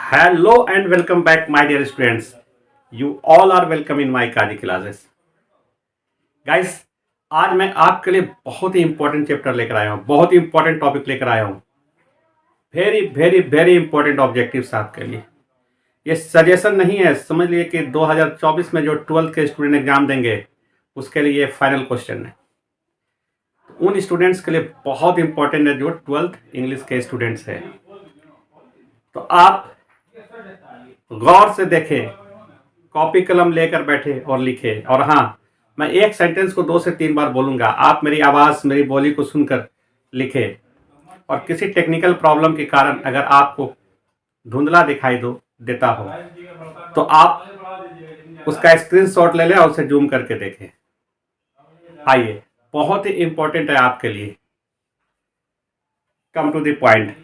Hello and welcome back, my dear students. You all are welcome in my Kaji classes. Guys, आज मैं आपके लिए बहुत ही important chapter लेकर आया हूँ, बहुत ही इंपॉर्टेंट टॉपिक लेकर आया हूँ। Very very very important objectives आपके लिए। ये सजेशन नहीं है, समझ लिए कि 2024 में जो 12th के स्टूडेंट एग्जाम देंगे उसके लिए ये फाइनल क्वेश्चन है। उन स्टूडेंट्स के लिए बहुत इंपॉर्टेंट है जो 12th इंग्लिश के स्टूडेंट्स हैं। तो आप गौर से देखें, कॉपी कलम लेकर बैठे और लिखे। और हाँ, मैं एक सेंटेंस को 2 से 3 बार बोलूंगा, आप मेरी आवाज़ मेरी बोली को सुनकर लिखे। और किसी टेक्निकल प्रॉब्लम के कारण अगर आपको धुंधला दिखाई देता हो तो आप उसका स्क्रीनशॉट ले लें और उसे जूम करके देखें। आइए, बहुत ही इंपॉर्टेंट है आपके लिए। Come to the point.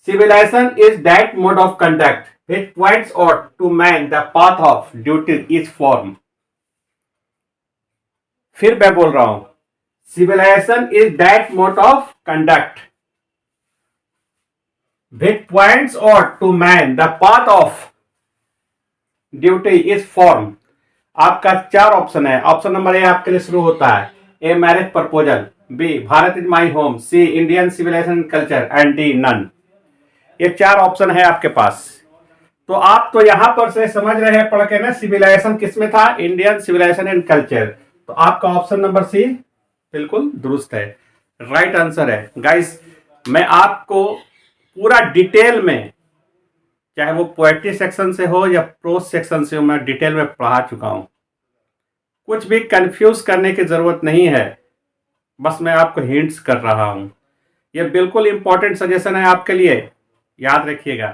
Civilization is that mode of conduct which points out to man the path of duty is form. फिर मैं बोल रहा हूं, Civilization is that mode of conduct which points out to man the path of duty is form. आपका 4 option है। Option number ए आपके लिए शुरू होता है, A marriage proposal, B Bharat is my home, C Indian civilization culture and D none. ये 4 option है आपके पास। तो आप तो यहां पर से समझ रहे हैं पढ़ के ना, सिविलाइजेशन किसमें था, इंडियन सिविलाइजेशन एंड कल्चर। तो आपका ऑप्शन नंबर सी बिल्कुल दुरुस्त है, राइट आंसर है। गाइस, मैं आपको पूरा डिटेल में, चाहे वो पोएट्री सेक्शन से हो या प्रोज सेक्शन से हो, मैं डिटेल में पढ़ा चुका हूं। कुछ भी कंफ्यूज करने की जरूरत नहीं है, बस मैं आपको हिंट्स कर रहा हूं। ये बिल्कुल इंपॉर्टेंट सजेशन है आपके लिए, याद रखिएगा।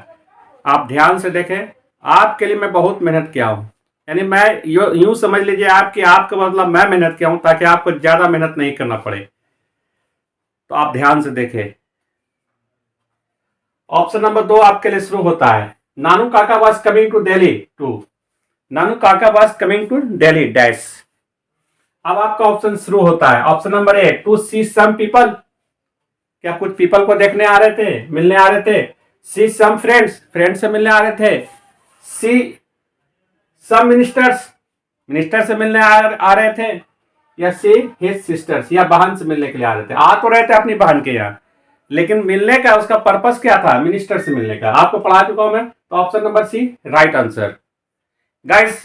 आप ध्यान से देखें, आपके लिए मैं बहुत मेहनत किया हूं। यानी मैं यूं समझ लीजिए आपकी, आपका मतलब मैं मेहनत किया हूं ताकि आपको ज्यादा मेहनत नहीं करना पड़े। तो आप ध्यान से देखें। ऑप्शन नंबर 2 आपके लिए शुरू होता है, Nanu Kaka was coming to Delhi to, Nanu Kaka was coming to Delhi dash. अब आपका ऑप्शन शुरू होता है, option number A to see some people, क्या कुछ पीपल को देखने आ रहे थे, मिलने आ रहे थे। सी सम फ्रेंड्स, फ्रेंड से मिलने आ रहे थे। सी सम मिनिस्टर्स, मिनिस्टर से मिलने आ रहे थे। या सी हिज सिस्टर्स, या बहन से मिलने के लिए आ रहे थे। आ तो रहे थे अपनी बहन के यहाँ, लेकिन मिलने का उसका पर्पस क्या था, मिनिस्टर से मिलने का। आपको पढ़ा चुका हूं मैं। तो option number C right answer. Guys,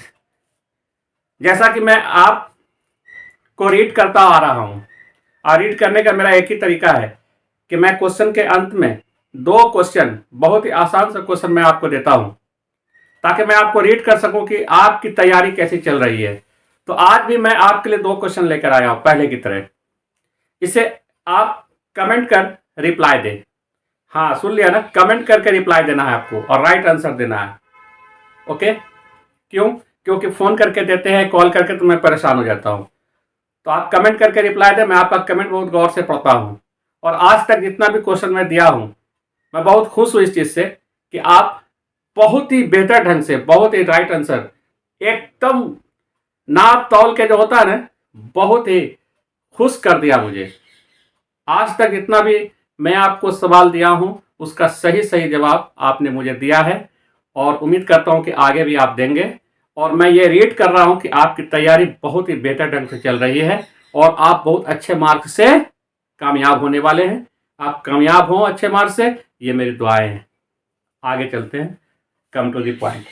जैसा कि मैं आपको रीड करता आ रहा हूं, और रीड करने का मेरा एक ही तरीका है कि मैं क्वेश्चन के अंत में 2 क्वेश्चन, बहुत ही आसान सा क्वेश्चन मैं आपको देता हूं, ताकि मैं आपको रीड कर सकूं कि आपकी तैयारी कैसी चल रही है। तो आज भी मैं आपके लिए 2 क्वेश्चन लेकर आया हूं पहले की तरह। इसे आप कमेंट कर रिप्लाई दें। हाँ, सुन लिया ना, कमेंट करके रिप्लाई देना है आपको और राइट आंसर देना है। ओके? क्यों? क्योंकि फोन करके देते हैं, कॉल करके तो मैं परेशान हो जाता हूं। तो आप कमेंट करके रिप्लाई दें, मैं आपका कमेंट बहुत गौर से पढ़ता हूं। और आज तक जितना भी क्वेश्चन मैं दिया हूं, मैं बहुत खुश हूं इस चीज से कि आप बहुत ही बेहतर ढंग से, बहुत ही राइट आंसर, एकदम नाप तौल के जो होता है ना, बहुत ही खुश कर दिया मुझे। आज तक जितना भी मैं आपको सवाल दिया हूं, उसका सही सही जवाब आपने मुझे दिया है, और उम्मीद करता हूं कि आगे भी आप देंगे। और मैं ये रीड कर रहा हूं कि आपकी तैयारी बहुत ही बेहतर ढंग से चल रही है और आप बहुत अच्छे मार्क्स से कामयाब होने वाले हैं। आप कामयाब हों अच्छे मार्क्स से, ये मेरी दुआएं हैं। आगे चलते हैं, come to the point.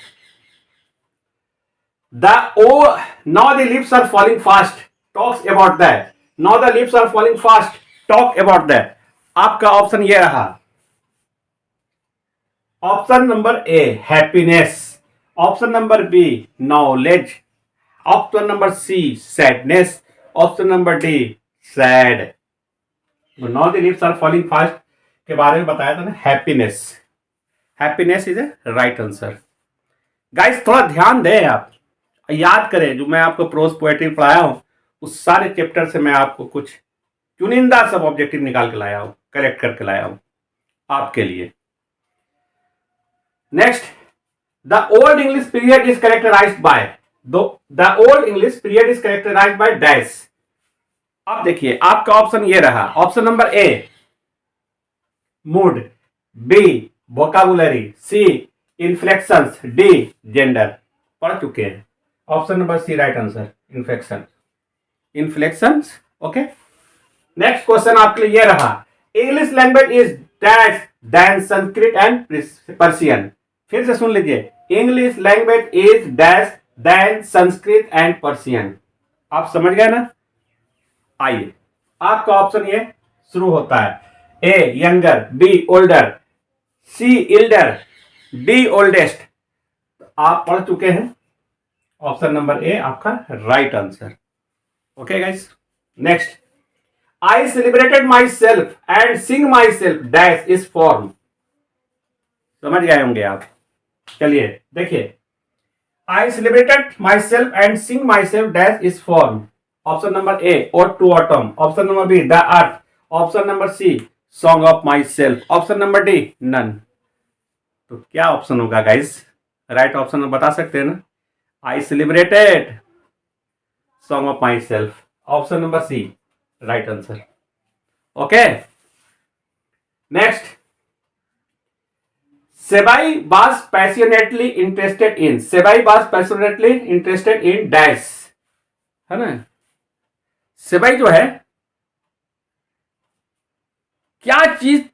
Now the leaves are falling fast, talks about that. Now the leaves are falling fast, talk about that. आपका ऑप्शन ये रहा, option number A happiness, option number B knowledge, option number C sadness, option number D sad. Now the leaves are falling fast के बारे में बताया था ना, happiness. Happiness is a right answer. Guys, थोड़ा ध्यान दें, आप याद करें, जो मैं आपको प्रोज पोएट्री पढ़ाया हूं उस सारे चैप्टर से मैं आपको कुछ चुनिंदा सब ऑब्जेक्टिव निकाल के लाया हूं, कलेक्ट करके लाया हूं आपके लिए। Next, the old English period is characterized by, the old English period is characterized by dash. अब देखिए, आपका ऑप्शन ये रहा, option number A mood, B vocabulary, C inflections, D gender. पढ़ चुके हैं। Option number C right answer, inflection, inflections. Okay, next question आपके लिए ये रहा, English language is dash than Sanskrit and Persian. फिर से सुन लीजिए, English language is dash than Sanskrit and Persian. आप समझ गए ना? आइए, आपका ऑप्शन ये शुरू होता है, A younger, B older, C elder, D oldest. आप पढ़ चुके हैं, ऑप्शन नंबर ए आपका right answer. Okay guys, next, I celebrated myself and sing myself dash is form. समझ गए होंगे आप। चलिए देखिए, I celebrated myself and sing myself dash is form. Option number A ode to autumn, option number B the earth, option number C song of myself, option number D none. तो क्या option होगा guys? Right option बता सकते हैं ना? I celebrated song of myself, option number C right answer. Okay, next, Sebai was passionately interested in, Sebai was passionately interested in dash, है ना? सेबाई जो है क्या चीज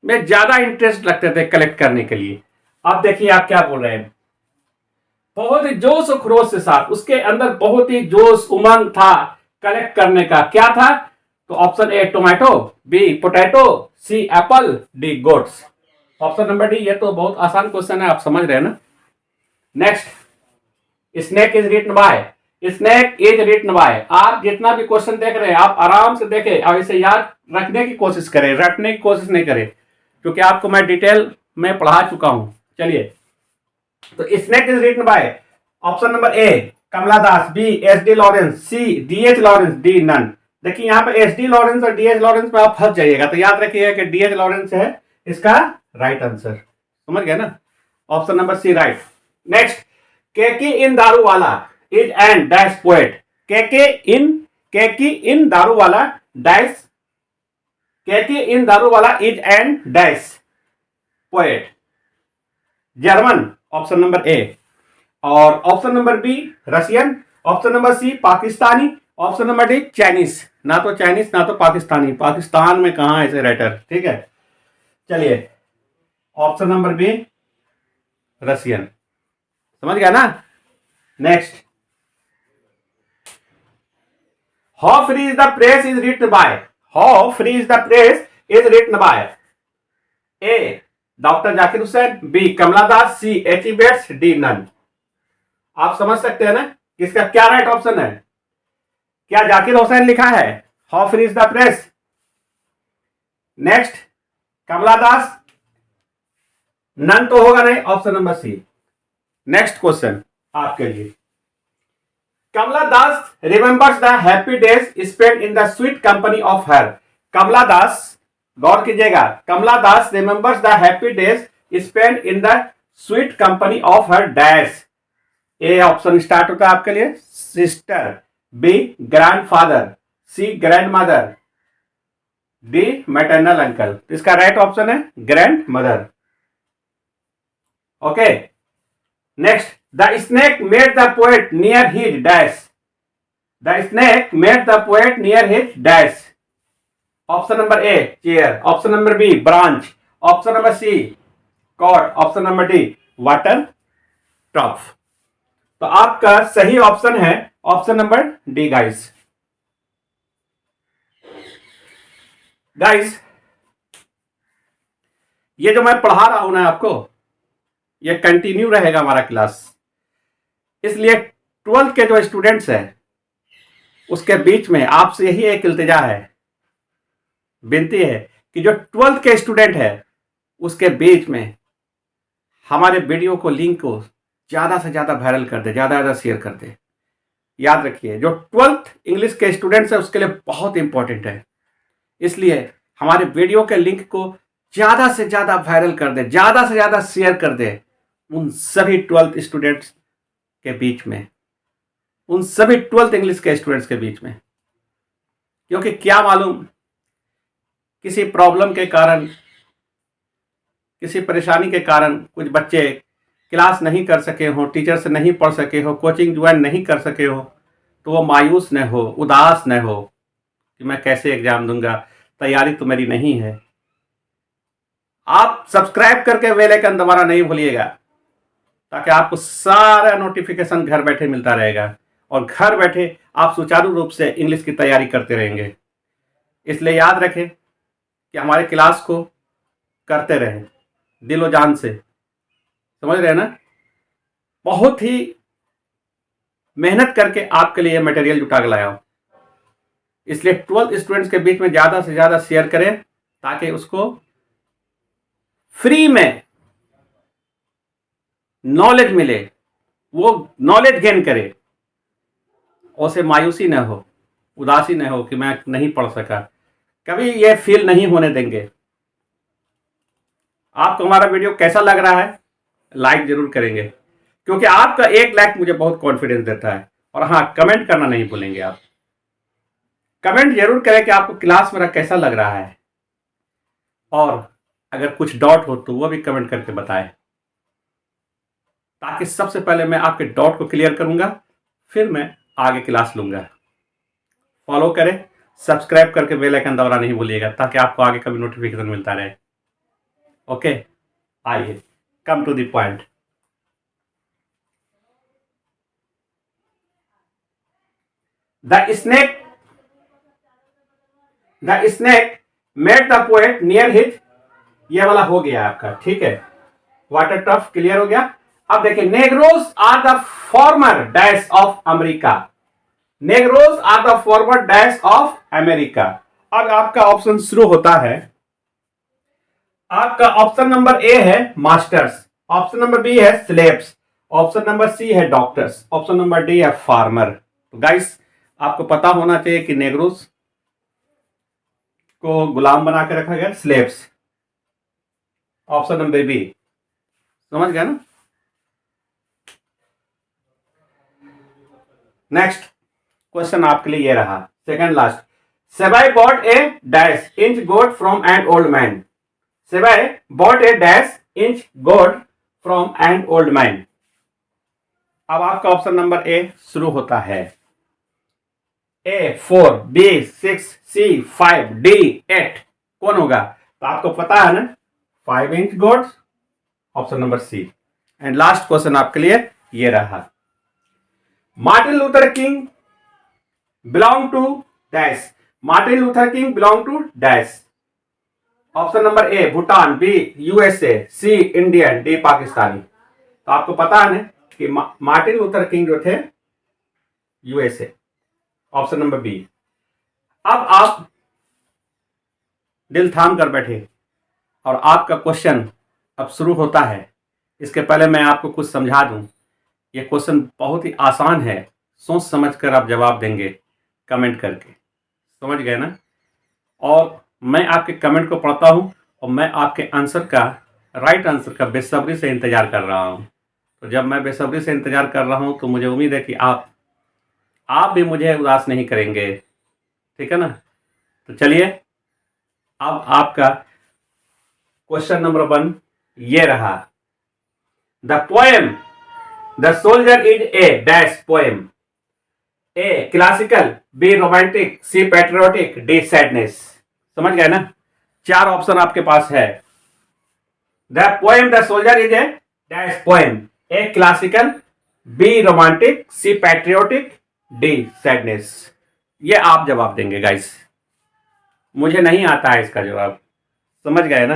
में ज्यादा इंटरेस्ट रखते थे कलेक्ट करने के लिए? अब देखिए आप क्या बोल रहे हैं, बहुत ही जोश और खरोश के साथ, उसके अंदर बहुत ही जोश उमंग था कलेक्ट करने का। क्या था? तो option A tomato, B potato, C apple, D goats. Option number D. ये तो बहुत आसान क्वेश्चन है, आप समझ रहे हैं ना? Next, snake is written by, snake is written by. आप जितना भी क्वेश्चन देख रहे हैं आप आराम से देखें और इसे याद रखने की कोशिश करें, रटने की कोशिश नहीं करें, क्योंकि आपको मैं डिटेल में पढ़ा चुका हूं। चलिए, तो snake is written by, option number A Kamala Das, B S D Lawrence, C D H Lawrence, D none. देखिए यहाँ पे एस डी लॉरेंस और डी एच लॉरेंस में आप फंस जाइएगा, तो याद रखिएगा कि डी एच लॉरेंस है इसका राइट आंसर। समझ गए ना? Option number C right. Next, Keki N Daruwalla is an dash poet, Keki N Daruwalla dash, Keki N Daruwalla is an dash poet. German, option number A, और option number B Russian, option number C Pakistani, option number D Chinese. ना तो Chinese ना तो पाकिस्तानी, पाकिस्तान में कहां ऐसे writer. ठीक है, चलिए ऑप्शन नंबर बी रशियन। समझ गया ना? Next, how free is the press is written by, how free is the press is written by, A doctor Zakir Hussain, B Kamala Das, C H E Bates, D none. आप समझ सकते हैं ना किसका क्या राइट ऑप्शन है? क्या जाकिर हुसैन लिखा है how free is the press? Next, Kamala Das, none तो होगा नहीं, option number C. Next question आपके लिए, Kamala Das remembers the happy days spend in the sweet company of her. Kamala Das, गौर कीजिएगा, Kamala Das remembers the happy days spend in the sweet company of her dash. A option start होता है आपके लिए, sister, B grandfather, C grandmother, D maternal uncle. इसका right option है grandmother. Okay, next, the snake made the poet near his dash, the snake made the poet near his dash. Option number A chair, option number B branch, option number C cord, option number D water trough. तो आपका सही option है option number D guys. Guys, ये जो मैं पढ़ा रहा हूं ना आपको, ये कंटिन्यू रहेगा हमारा क्लास, इसलिए 12th के जो स्टूडेंट्स हैं उसके बीच में आपसे यही एक इल्तिजा है, विनती है कि जो 12th के स्टूडेंट है उसके बीच में हमारे वीडियो को, लिंक को ज्यादा से ज्यादा वायरल कर दे, ज्यादा से ज्यादा शेयर कर दे। याद रखिए, जो 12th इंग्लिश के स्टूडेंट्स है उसके लिए बहुत इंपॉर्टेंट है, इसलिए हमारे वीडियो के लिंक को ज्यादा से ज्यादा वायरल कर दे, ज्यादा से ज्यादा शेयर कर दे उन सभी 12th स्टूडेंट्स के बीच में, उन सभी 12th इंग्लिश के स्टूडेंट्स के बीच में। क्योंकि क्या मालूम किसी प्रॉब्लम के कारण किसी परेशानी के कारण कुछ बच्चे क्लास नहीं कर सके हो, टीचर से नहीं पढ़ सके हो, कोचिंग ज्वाइन नहीं कर सके हो, तो वो मायूस न हो, उदास न हो कि मैं कैसे एग्जाम दूंगा, तैयारी तो मेरी नहीं है। आप सब्सक्राइब करके बेल आइकन दबाना नहीं भूलिएगा, ताकि आपको सारा नोटिफिकेशन घर बैठे मिलता रहेगा और घर बैठे आप सुचारू रूप से इंग्लिश की तैयारी करते रहेंगे। इसलिए याद रखें कि हमारे क्लास को करते रहें दिलो जान से, समझ रहे हैं ना। बहुत ही मेहनत करके आपके लिए मटेरियल जुटा के लाया हूं, इसलिए 12 स्टूडेंट्स के बीच में ज़्यादा से ज़्यादा शेयर करें ताकि उसको फ्री में नॉलेज मिले, वो नॉलेज गेन करे, उसे मायूसी न हो, उदासी न हो कि मैं नहीं पढ़ सका। कभी ये फील नहीं होने देंगे। आपको हमारा वीडियो कैसा लग रहा है लाइक जरूर करेंगे, क्योंकि आपका एक लाइक मुझे बहुत कॉन्फिडेंस देता है। और हाँ, कमेंट करना नहीं भूलेंगे। आप कमेंट जरूर करें कि आपको क्लास मेरा कैसा लग रहा है, और अगर कुछ डाउट हो तो वो भी कमेंट करके बताएं, ताकि सबसे पहले मैं आपके डाउट को क्लियर करूंगा, फिर मैं आगे क्लास लूंगा। फॉलो करें, सब्सक्राइब करके बेल आइकन दबाना नहीं भूलिएगा, ताकि आपको आगे कभी नोटिफिकेशन मिलता रहे। ओके, आइए come to the point. The snake made the poet near his, ये वाला हो गया आपका, ठीक है। वाटर टफ क्लियर हो गया। अब देखिए, negroes are the former dash of America. Negroes are the former dash of America. अब आपका ऑप्शन शुरू होता है। आपका ऑप्शन नंबर ए है मास्टर्स, ऑप्शन नंबर बी है स्लेव्स, ऑप्शन नंबर सी है डॉक्टर्स, ऑप्शन नंबर डी है फार्मर। तो गाइस, आपको पता होना चाहिए कि नेग्रोज को गुलाम बना के रखा गया, स्लेव्स, ऑप्शन नंबर बी। समझ गया ना। नेक्स्ट क्वेश्चन आपके लिए ये रहा, second last. Sebai bought a dash inch goat from an old man. Sebai bought a dash inch goat from an old man. अब आपका ऑप्शन नंबर ए शुरू होता है। A 4, B 6, C 5, D 8, कौन होगा? तो आपको पता है ना, 5 inch goats, option number C. And last question आपके लिए ये रहा। Martin Luther King belong to dash. Martin Luther King belong to dash. Option number A Bhutan, B USA, C Indian, D Pakistani. तो आपको पता है ना कि मार्टिन लूथर किंग जो थे यूएसए, ऑप्शन नंबर बी। अब आप दिल थाम कर बैठे और आपका क्वेश्चन अब शुरू होता है। इसके पहले मैं आपको कुछ समझा दूं। ये क्वेश्चन बहुत ही आसान है, सोच समझ कर आप जवाब देंगे कमेंट करके, समझ गए ना। और मैं आपके कमेंट को पढ़ता हूं और मैं आपके आंसर का, राइट आंसर का बेसब्री से इंतजार कर रहा हूं। तो जब मैं बेसब्री से इंतजार कर रहा हूं तो मुझे उम्मीद है कि आप भी मुझे उदास नहीं करेंगे, ठीक है ना। तो चलिए, अब आपका क्वेश्चन नंबर 1 ये रहा। The poem the soldier is a dash poem. A classical, B romantic, C patriotic, D sadness. समझ गए ना। 4 ऑप्शन आपके पास है। The poem the soldier is a dash poem. A classical, B romantic, C patriotic, D sadness. ये आप जवाब देंगे गाइस, मुझे नहीं आता है इसका जवाब। समझ गए ना,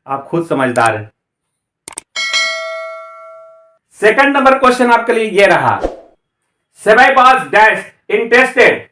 आप खुद समझदार हैं। सेकंड नंबर क्वेश्चन आपके लिए ये रहा। सेबाई वाज डैश इंटरेस्टेड